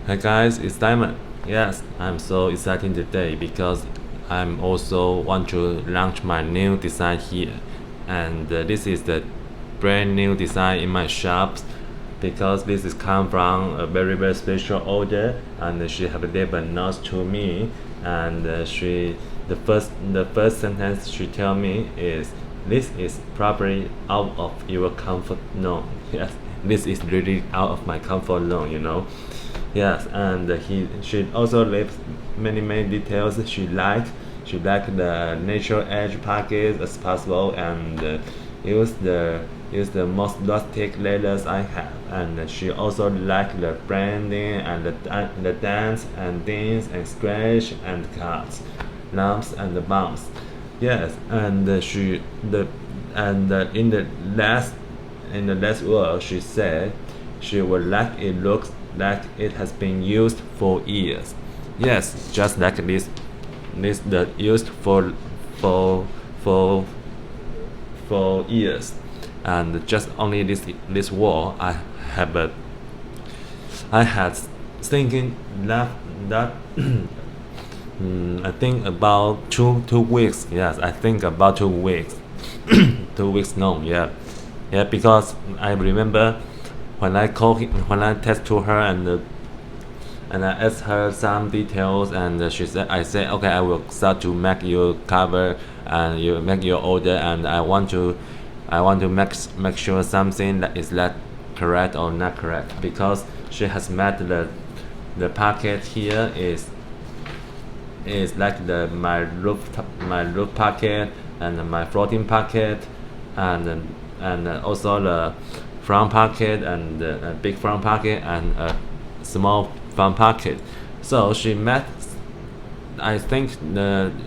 Hi guys, it's Diamond. Yes, I'm so excited today because I'm also want to launch my new design here, and this is the brand new design in my shops because this is come from a very special order, and she have delivered notes to me, and the first sentence she tell me is this is probably out of your comfort zone. Yes, this is really out of my comfort zone. Yes, and she also left many details she liked. She liked the natural edge package as possible, and use the most rustic leathers I have. And she also liked the branding and the dents and dings and scratch and cuts, lumps and the bumps. Yes, and she the and in the last word she said she would like it looks like it has been used for years. Yes, just like this the used for for for years, and just only this wall I had thinking that I think about two weeks. Yes, I think about 2 weeks. 2 weeks long. Yeah, because I remember when I text to her, and I asked her some details, and I said, okay, I will start to make your cover, and you make your order, and I want to make sure something that is not correct or not correct, because she has made the packet here is like my roof packet and my floating packet, and also the front pocket and a big front pocket and a small front pocket. So I think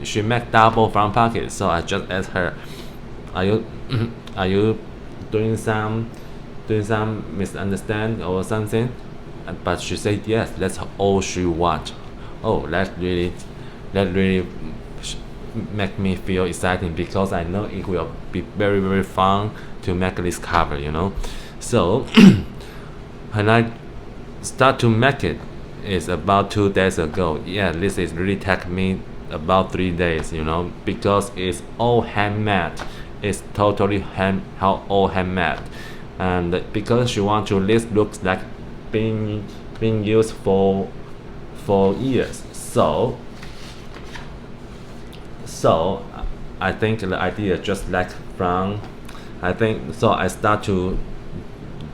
she made double front pocket. So I just asked her, are you are you doing some misunderstand or something? But she said yes. That's all she want. Oh, that really make me feel exciting, because I know it will be very fun to make this cover. So when I start to make it is about 2 days ago. Yeah, this is really take me about 3 days, because it's all handmade. It's totally all handmade, and because she want to this looks like being used for years. So I think the idea just like from I think so. I start to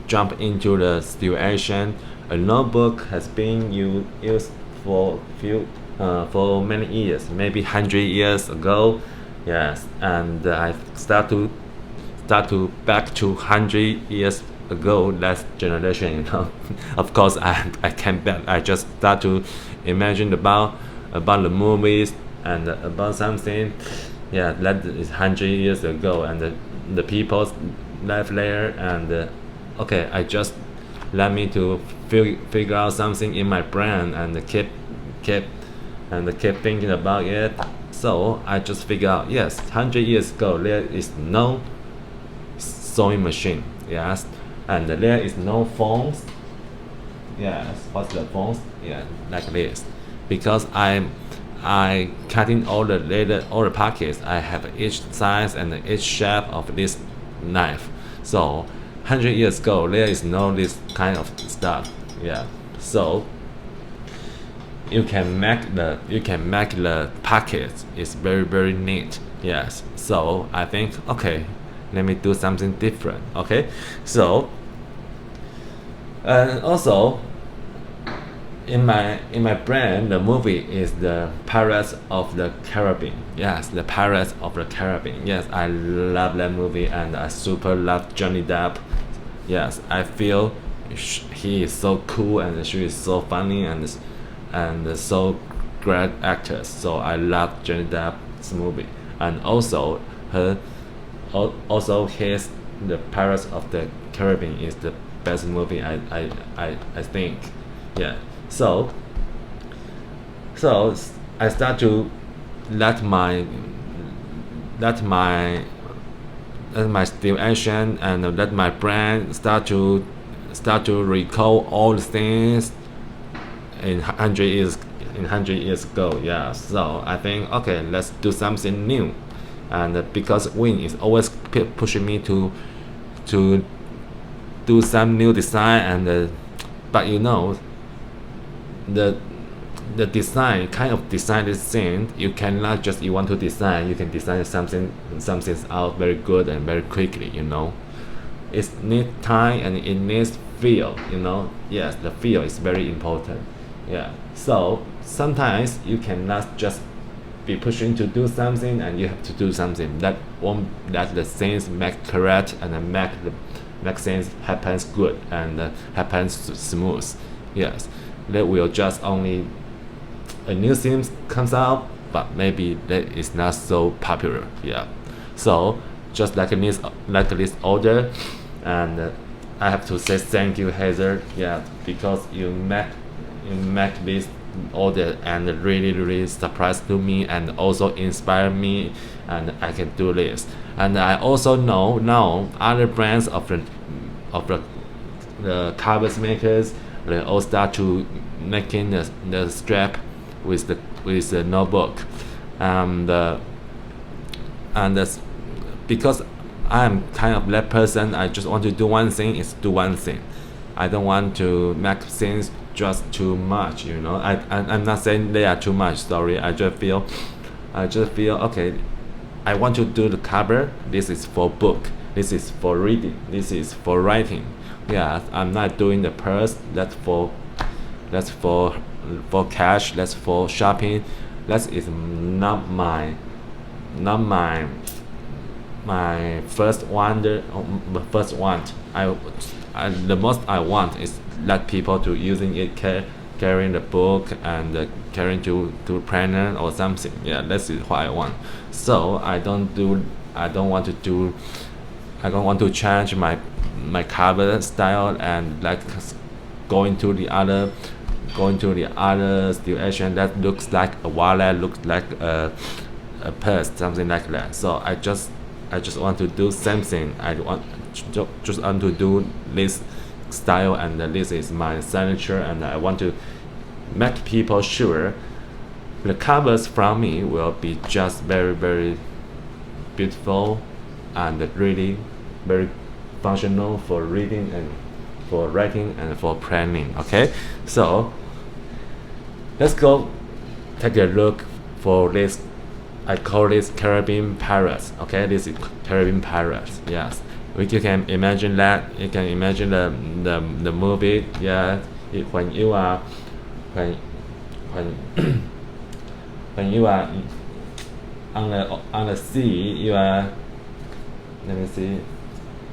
jump into the situation. A notebook has been used for many years, maybe 100 years ago. Yes, and I start to back to 100 years ago last generation. Of course, I can't back. I just start to imagine about the movies and about something. Yeah, that is 100 years ago, and the people's life there, and okay, I just let me to figure out something in my brain, and keep thinking about it. So I just figure out, yes, 100 years ago there is no sewing machine. Yes, and there is no phones. Yes, what's the phones? Yeah, like this, because I cutting all the pockets. I have each size and each shape of this knife. So 100 years ago there is no this kind of stuff. Yeah, so you can make the pockets. It's very neat. Yes, so I think, okay, let me do something different. Okay, so and also in my brain, the movie is the Pirates of the Caribbean. Yes, the Pirates of the Caribbean. Yes, I love that movie, and I super love Johnny Depp. Yes, I feel he is so cool, and she is so funny, and so great actors. So I love Johnny Depp's movie, and also his the Pirates of the Caribbean is the best movie I think. Yeah. So I start to let my let my let my situation and let my brain start to recall all the things in 100 years ago. Yeah, so I think, okay, let's do something new. And because Win is always pushing me to do some new design, and but the design kind of design this thing, you cannot just you want to design, you can design something out very good and very quickly. It needs time and it needs feel. Yes, the feel is very important. Yeah, so sometimes you cannot just be pushing to do something, and you have to do something that won't let the things make correct and make things happens good and happens smooth. Yes, that will just only a new theme comes out, but maybe that is not so popular. Yeah, so just like this order, and I have to say thank you, Heather. Yeah, because you make this order and really surprised to me and also inspire me, and I can do this. And I also know now other brands of the covers makers, they all start to making the strap with the notebook, and because I'm kind of that person, I just want to do one thing is do one thing. I don't want to make things just too much. I'm not saying they are too much. Sorry, I just feel okay. I want to do the cover. This is for book. This is for reading. This is for writing. Yeah, I'm not doing the purse. That's for cash. That's for shopping. That is not my first one. The most I want is let people to using it carrying the book and carrying to planner or something. Yeah, that's what I want. So I don't want to change my cover style and like going to the other situation that looks like a wallet, looks like a purse, something like that. So I just want to do something. I just want to do this style, and this is my signature, and I want to make people sure the covers from me will be just very beautiful and really very functional for reading and for writing and for planning. Okay, so let's go take a look for this. I call this Caribbean Pirates. Okay, this is Caribbean Pirates. Yes, you can imagine that. You can imagine the movie. Yeah, when you are when you are on the sea, you are. Let me see.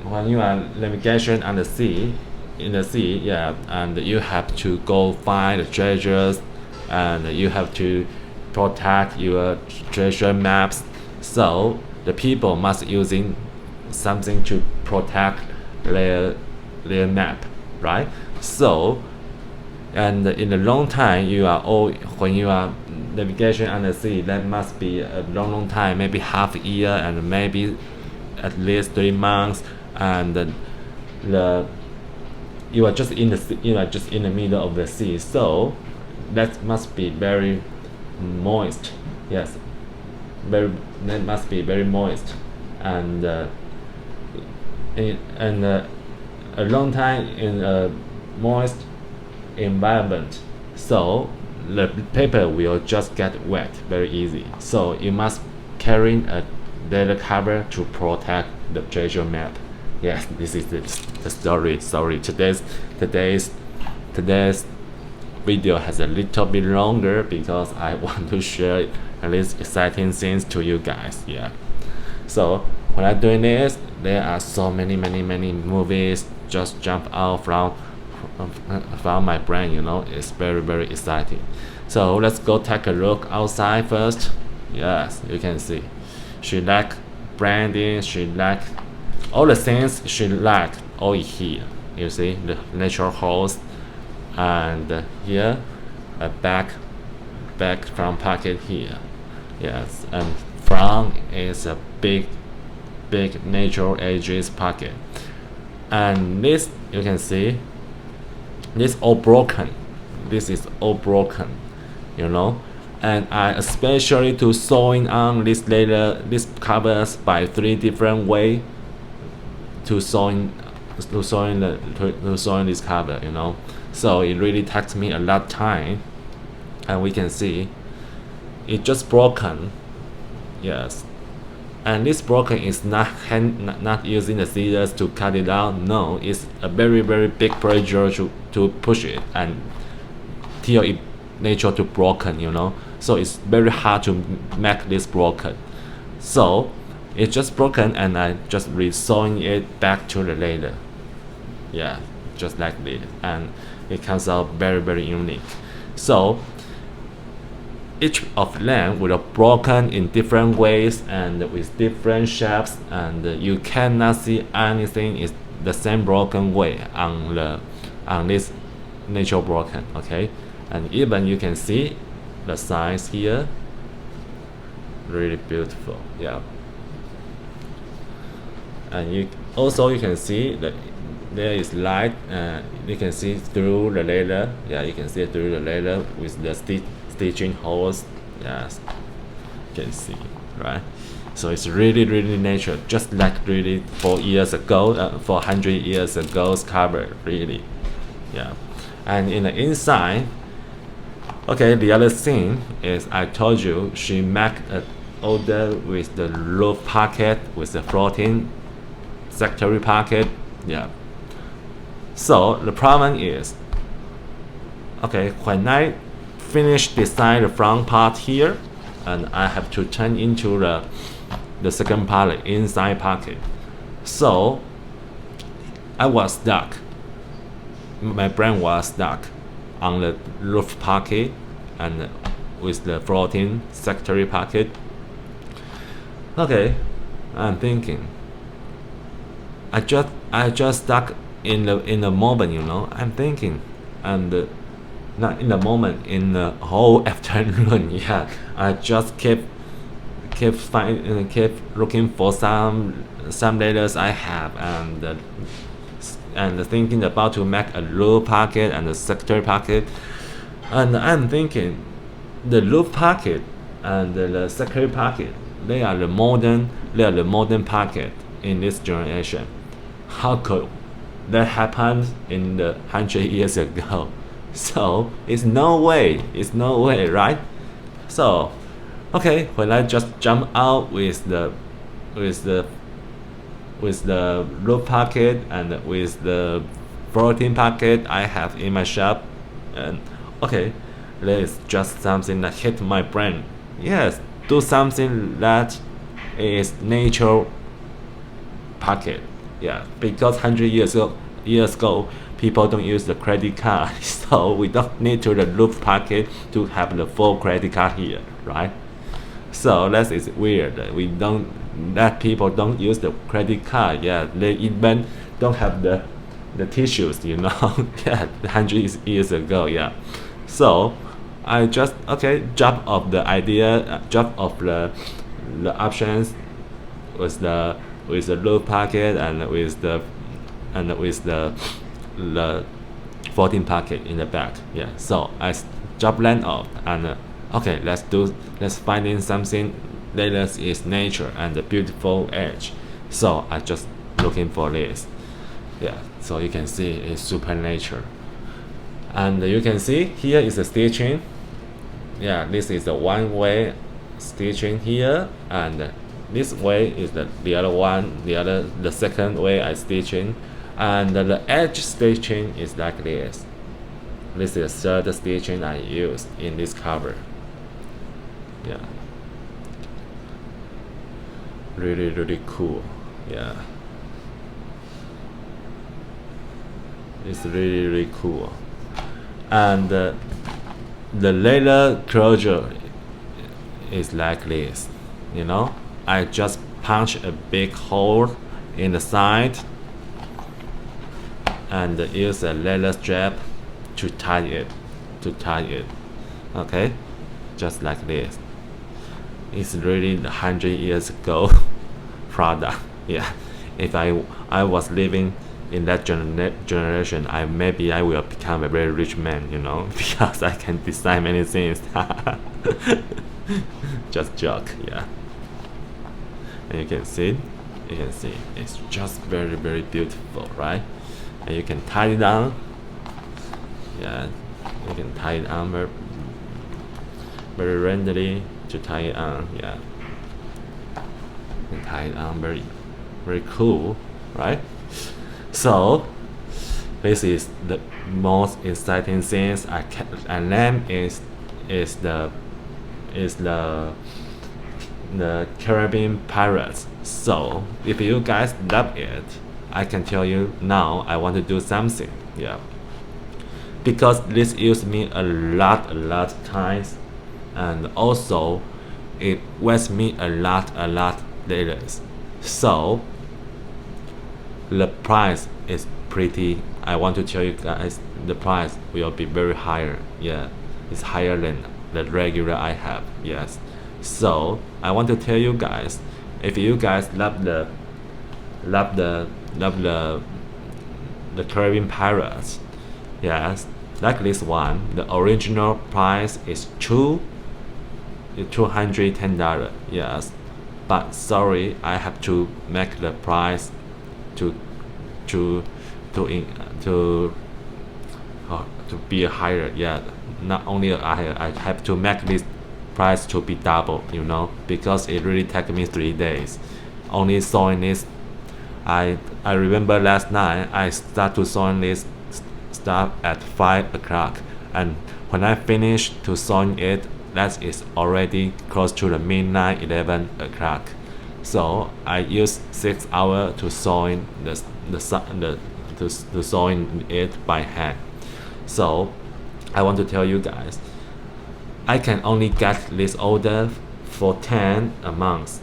When you are navigation on the sea, in the sea, yeah, and you have to go find the treasures, and you have to protect your treasure maps. So the people must using something to protect their map, right? So, and in a long time, when you are navigation on the sea, that must be a long time, maybe half a year and maybe at least 3 months, and you are just in the middle of the sea. So that must be very moist. Yes, that must be very moist, and a long time in a moist environment, so the paper will just get wet very easy. So you must carry a leather cover to protect the treasure map. Yes, this is the story. Sorry, today's video has a little bit longer because I want to share these exciting things to you guys. Yeah. So when I'm doing this, there are so many movies just jump out from my brain. It's very exciting. So let's go take a look outside first. Yes, you can see she like branding, she like all the things she like all here. You see the natural host, and here a back front pocket here. Yes, and front is a big natural edges pocket, and this you can see this all broken. this is all broken, you know. And I especially to sewing on this covers by 3 different way to sewing this cover, you know. So it really takes me a lot of time, and we can see it just broken. Yes, and this broken is not using the scissors to cut it out. No, it's a very big pressure to push it and till it nature to broken, you know. So it's very hard to make this broken. So it's just broken, and I just re-sewing it back to the leather. Yeah, just like this, and it comes out very unique. So each of them will have broken in different ways and with different shapes, and you cannot see anything is the same broken way on this nature broken. Okay, and even you can see the size here, really beautiful. Yeah, and you can see that there is light, you can see through the leather. Yeah, you can see through the leather with the stitching holes. Yes, you can see, right? So it's really natural, just like really 400 years ago's cover, really. Yeah, and in the inside, okay, the other thing is I told you she made an order with the loop pocket with the floating secretary pocket. Yeah. So the problem is, okay, when I finish design the front part here, and I have to turn into the second part, the inside pocket. So I was stuck. My brain was stuck on the roof pocket and with the floating secretary pocket. Okay, I'm thinking. I just stuck in the moment, you know. I'm thinking, and not in the moment, in the whole afternoon. Yeah, I just kept looking for some letters I have, and thinking about to make a loop pocket and a secretary pocket. And I'm thinking the loop pocket and the secretary pocket, they are the modern pocket in this generation. How could that happen in the 100 years ago? So it's no way, right? So okay, when I just jump out with the loop pocket and with the floating pocket I have in my shop, and okay, there is just something that hit my brain. Yes, do something that is nature pocket. Yeah, because 100 years ago, people don't use the credit card, so we don't need to the loop pocket to have the full credit card here, right? So that is weird. That people don't use the credit card. Yeah, they even don't have the tissues, you know. Yeah, 100 years ago. Yeah, so I just drop off the idea, drop off the options with the loop pocket and with the 14 pocket in the back. Yeah, so I drop land off, and okay, let's find in something that is nature and the beautiful edge. So I just looking for this. Yeah, so you can see it's super nature, and you can see here is the stitching. Yeah, this is the one way stitching here, and this way is the other one, the second way I stitching, and the edge stitching is like this. This is the third stitching I used in this cover. Yeah, really cool. Yeah, it's really cool, and the leather closure is like this, you know. I just punch a big hole in the side and use a leather strap to tie it. Okay, just like this. It's really the 100 years ago product. Yeah, if I was living in that generation, maybe I will become a very rich man, because I can design many things. Just joke, yeah. And you can see it's just very, very beautiful, right? And you can tie it down. Yeah, you can tie it on very, very readily to tie it on. Yeah, you can tie it on very, very cool, right? So this is the most exciting things and name is the Caribbean Pirates. So if you guys love it, I can tell you now I want to do something. Yeah, because this used me a lot times, and also it wastes me a lot later. So the price is pretty. I want to tell you guys the price will be very higher. Yeah, it's higher than the regular I have. Yes, so I want to tell you guys, if you guys love the Caribbean Pirates, yes, like this one, the original price is $210. Yes, but sorry, I have to make the price to be higher. Yeah, not only higher, I have to make this price to be double, because it really took me 3 days only sewing this. I remember last night I start to sewing this stuff at 5 o'clock, and when I finished to sewing it, that is already close to the midnight 11 o'clock. So I used 6 hours to sewing to sewing it by hand. So I want to tell you guys, I can only get this order for 10 a month.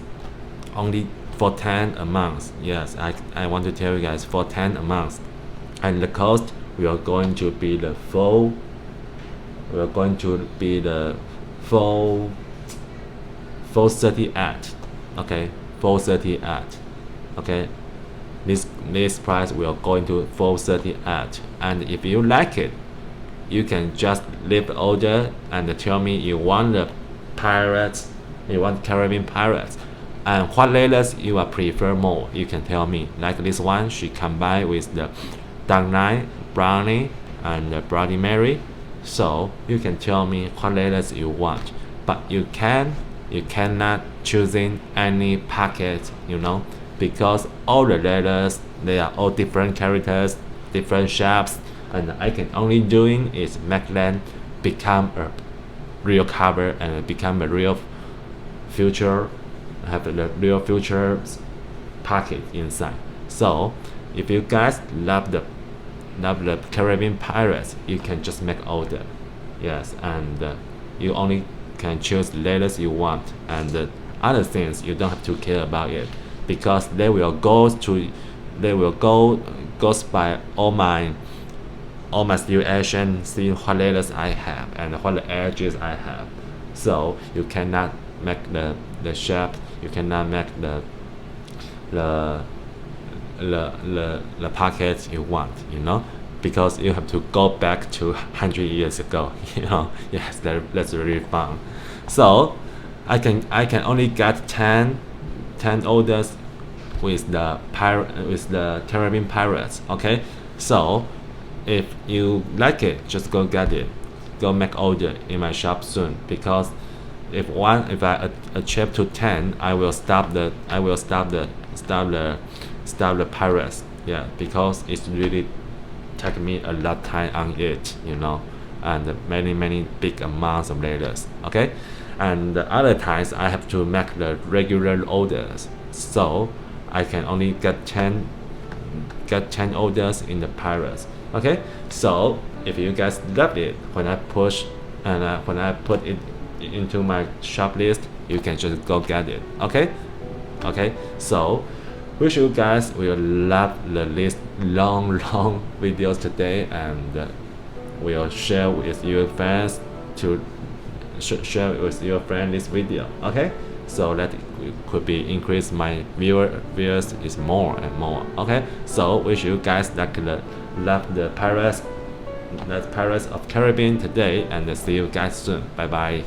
Only for 10 a month. Yes, I want to tell you guys, for 10 a month. And the cost will going to be the full 438. Okay, 438. Okay, this price will going to 438. And if you like it, you can just leave order and tell me you want the pirates, you want Caribbean Pirates, and what letters you prefer more. You can tell me. Like this one, she combined with the Dark Knight, Brownie, and the Bloody Mary. So you can tell me what letters you want, but you cannot choosing any packet, because all the letters, they are all different characters, different shapes, and I can only doing is make them become a real cover and become a real future, have the real future packet inside. So if you guys love the Caribbean Pirates, you can just make order. Yes, and you only can choose the letters you want, and other things you don't have to care about it, because they will go by all my situation, see what letters I have and what the edges I have. So you cannot make the shape, you cannot make the pockets you want, because you have to go back to 100 years ago. Yes, that's really fun. So I can only get 10 orders with the Caribbean Pirates. Okay, so if you like it, just go get it, go make order in my shop soon, because if I achieve to 10, I will stop the pirates. Yeah, because it's really take me a lot time on it, and many big amounts of letters. Okay, and the other times I have to make the regular orders, so I can only get 10 orders in the pirates. Okay, so if you guys love it, when I put it into my shop list, you can just go get it. Okay, so wish you guys will love the list long videos today, and will share with your friends this video. Okay, so that it could be increase my viewers is more and more. Okay, so wish you guys love the Pirates of Caribbean today, and see you guys soon. Bye bye.